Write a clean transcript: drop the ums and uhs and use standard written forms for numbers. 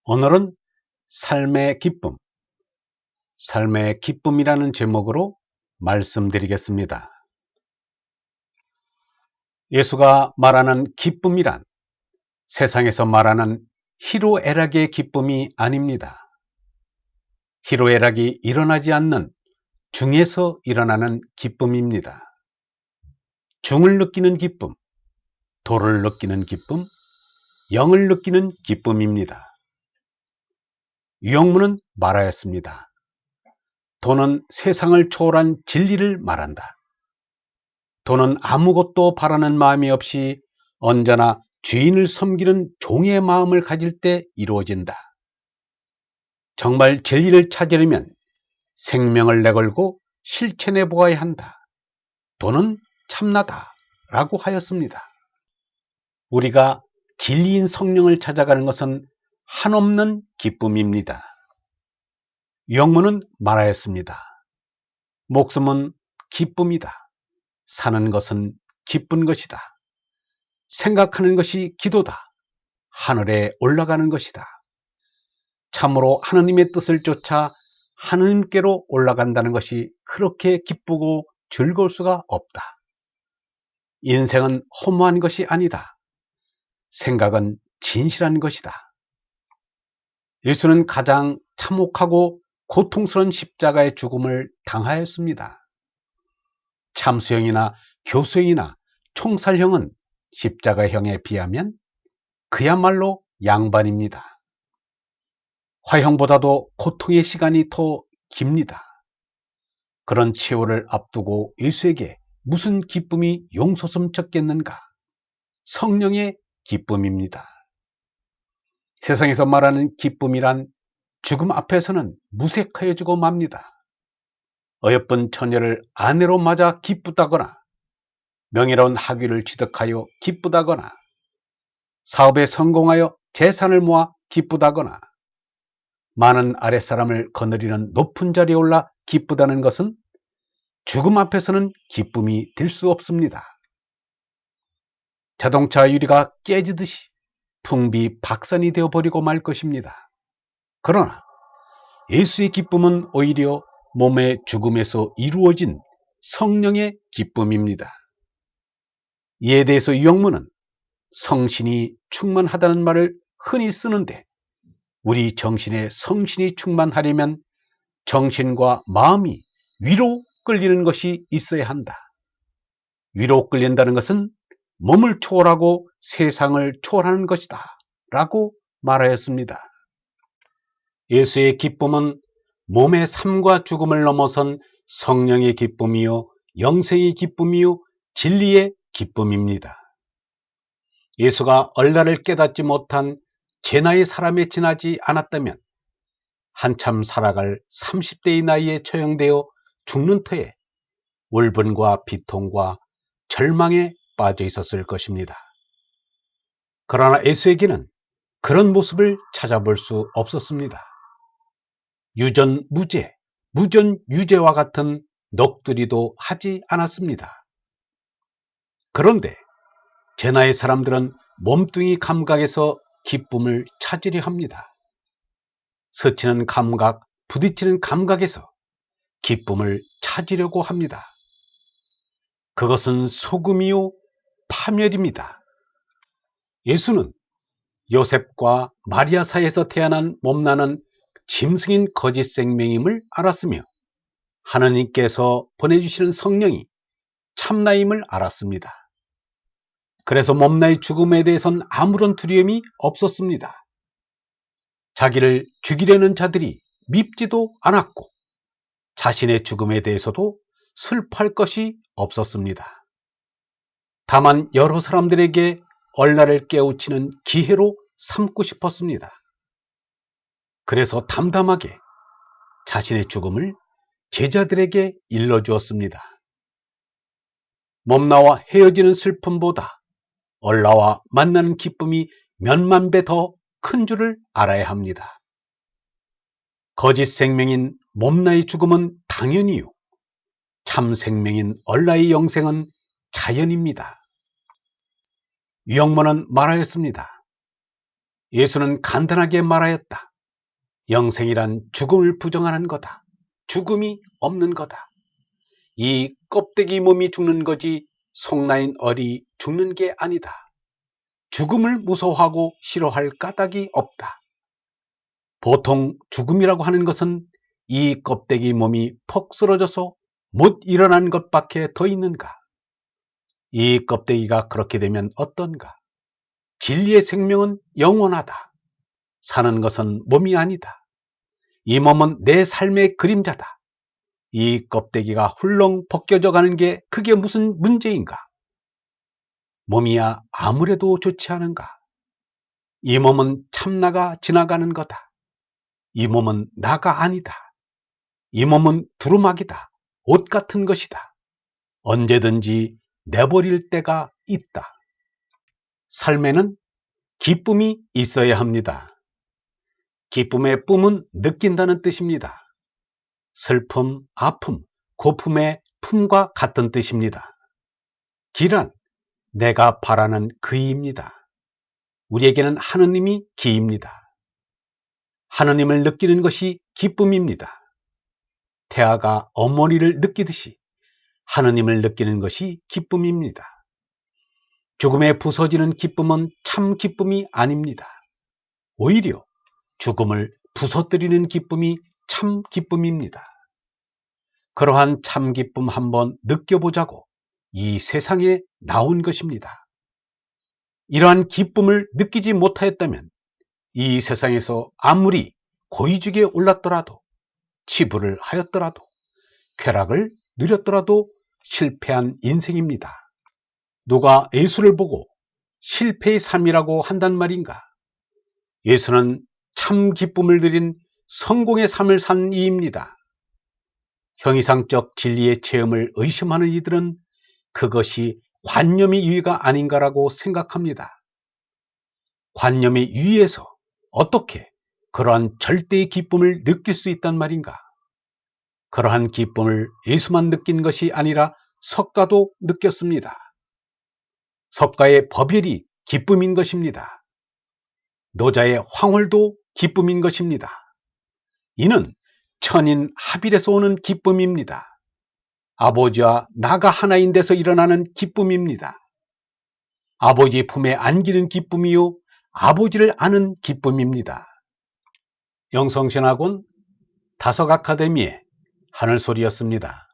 오늘은 삶의 기쁨, 삶의 기쁨이라는 제목으로 말씀드리겠습니다. 예수가 말하는 기쁨이란 세상에서 말하는 희로애락의 기쁨이 아닙니다. 희로애락이 일어나지 않는 중에서 일어나는 기쁨입니다. 중을 느끼는 기쁨, 도를 느끼는 기쁨, 영을 느끼는 기쁨입니다. 유영문은 말하였습니다. 도는 세상을 초월한 진리를 말한다. 도는 아무것도 바라는 마음이 없이 언제나 주인을 섬기는 종의 마음을 가질 때 이루어진다. 정말 진리를 찾으려면 생명을 내걸고 실천해 보아야 한다. 도는 참나다 라고 하였습니다. 우리가 진리인 성령을 찾아가는 것은 한없는 기쁨입니다. 유영문은 말하였습니다. 목숨은 기쁨이다. 사는 것은 기쁜 것이다. 생각하는 것이 기도다. 하늘에 올라가는 것이다. 참으로 하느님의 뜻을 쫓아 하느님께로 올라간다는 것이 그렇게 기쁘고 즐거울 수가 없다. 인생은 허무한 것이 아니다. 생각은 진실한 것이다. 예수는 가장 참혹하고 고통스러운 십자가의 죽음을 당하였습니다. 참수형이나 교수형이나 총살형은 십자가형에 비하면 그야말로 양반입니다. 화형보다도 고통의 시간이 더 깁니다. 그런 최후를 앞두고 예수에게 무슨 기쁨이 용솟음쳤겠는가? 성령의 기쁨입니다. 세상에서 말하는 기쁨이란 죽음 앞에서는 무색하여지고 맙니다. 어여쁜 처녀를 아내로 맞아 기쁘다거나, 명예로운 학위를 취득하여 기쁘다거나, 사업에 성공하여 재산을 모아 기쁘다거나, 많은 아랫사람을 거느리는 높은 자리에 올라 기쁘다는 것은 죽음 앞에서는 기쁨이 될 수 없습니다. 자동차 유리가 깨지듯이 풍비박산이 되어버리고 말 것입니다. 그러나 예수의 기쁨은 오히려 몸의 죽음에서 이루어진 성령의 기쁨입니다. 이에 대해서 유영문은 성신이 충만하다는 말을 흔히 쓰는데 우리 정신에 성신이 충만하려면 정신과 마음이 위로 끌리는 것이 있어야 한다. 위로 끌린다는 것은 몸을 초월하고 세상을 초월하는 것이다 라고 말하였습니다. 예수의 기쁨은 몸의 삶과 죽음을 넘어선 성령의 기쁨이요, 영생의 기쁨이요, 진리의 기쁨입니다. 예수가 얼라를 깨닫지 못한 제 나이 사람에 지나지 않았다면 한참 살아갈 30대의 나이에 처형되어 죽는 터에 울분과 비통과 절망에 빠져 있었을 것입니다. 그러나 예수에게는 그런 모습을 찾아볼 수 없었습니다. 유전무죄, 무전유죄와 같은 넋두리도 하지 않았습니다. 그런데 제 나이 사람들은 몸뚱이 감각에서 기쁨을 찾으려 합니다. 스치는 감각, 부딪히는 감각에서 기쁨을 찾으려고 합니다. 그것은 속음이요 파멸입니다. 예수는 요셉과 마리아 사이에서 태어난 몸나는 짐승인 거짓 생명임을 알았으며 하느님께서 보내주시는 성령이 참나임을 알았습니다. 그래서 몸나의 죽음에 대해서는 아무런 두려움이 없었습니다. 자기를 죽이려는 자들이 밉지도 않았고 자신의 죽음에 대해서도 슬퍼할 것이 없었습니다. 다만 여러 사람들에게 얼라를 깨우치는 기회로 삼고 싶었습니다. 그래서 담담하게 자신의 죽음을 제자들에게 일러주었습니다. 몸나와 헤어지는 슬픔보다 얼라와 만나는 기쁨이 몇만 배 더 큰 줄을 알아야 합니다. 거짓 생명인 몸나의 죽음은 당연히요, 참 생명인 얼라의 영생은 자연입니다. 유영문은 말하였습니다. 예수는 간단하게 말하였다. 영생이란 죽음을 부정하는 거다. 죽음이 없는 거다. 이 껍데기 몸이 죽는 거지 속나인 얼이 죽는 게 아니다. 죽음을 무서워하고 싫어할 까닭이 없다. 보통 죽음이라고 하는 것은 이 껍데기 몸이 퍽 쓰러져서 못 일어난 것밖에 더 있는가? 이 껍데기가 그렇게 되면 어떤가? 진리의 생명은 영원하다. 사는 것은 몸이 아니다. 이 몸은 내 삶의 그림자다. 이 껍데기가 훌렁 벗겨져 가는 게 그게 무슨 문제인가? 몸이야 아무래도 좋지 않은가? 이 몸은 참나가 지나가는 거다. 이 몸은 나가 아니다. 이 몸은 두루마기다. 옷 같은 것이다. 언제든지 내버릴 때가 있다. 삶에는 기쁨이 있어야 합니다. 기쁨의 뿜은 느낀다는 뜻입니다. 슬픔, 아픔, 고품의 품과 같은 뜻입니다. 기란 내가 바라는 그이입니다. 우리에게는 하느님이 기입니다. 하느님을 느끼는 것이 기쁨입니다. 태아가 어머니를 느끼듯이 하느님을 느끼는 것이 기쁨입니다. 죽음에 부서지는 기쁨은 참 기쁨이 아닙니다. 오히려 죽음을 부서뜨리는 기쁨이 참 기쁨입니다. 그러한 참 기쁨 한번 느껴보자고 이 세상에 나온 것입니다. 이러한 기쁨을 느끼지 못하였다면 이 세상에서 아무리 고위직에 올랐더라도 치부를 하였더라도 쾌락을 누렸더라도 실패한 인생입니다. 누가 예수를 보고 실패의 삶이라고 한단 말인가? 예수는 참 기쁨을 누린 성공의 삶을 산 이입니다. 형이상적 진리의 체험을 의심하는 이들은 그것이 관념의 유의가 아닌가라고 생각합니다. 관념의 유의에서 어떻게 그러한 절대의 기쁨을 느낄 수 있단 말인가? 그러한 기쁨을 예수만 느낀 것이 아니라 석가도 느꼈습니다. 석가의 법열이 기쁨인 것입니다. 노자의 황홀도 기쁨인 것입니다. 이는 천인 합일에서 오는 기쁨입니다. 아버지와 나가 하나인 데서 일어나는 기쁨입니다. 아버지 품에 안기는 기쁨이요 아버지를 아는 기쁨입니다. 영성신학원 다석아카데미의 하늘소리였습니다.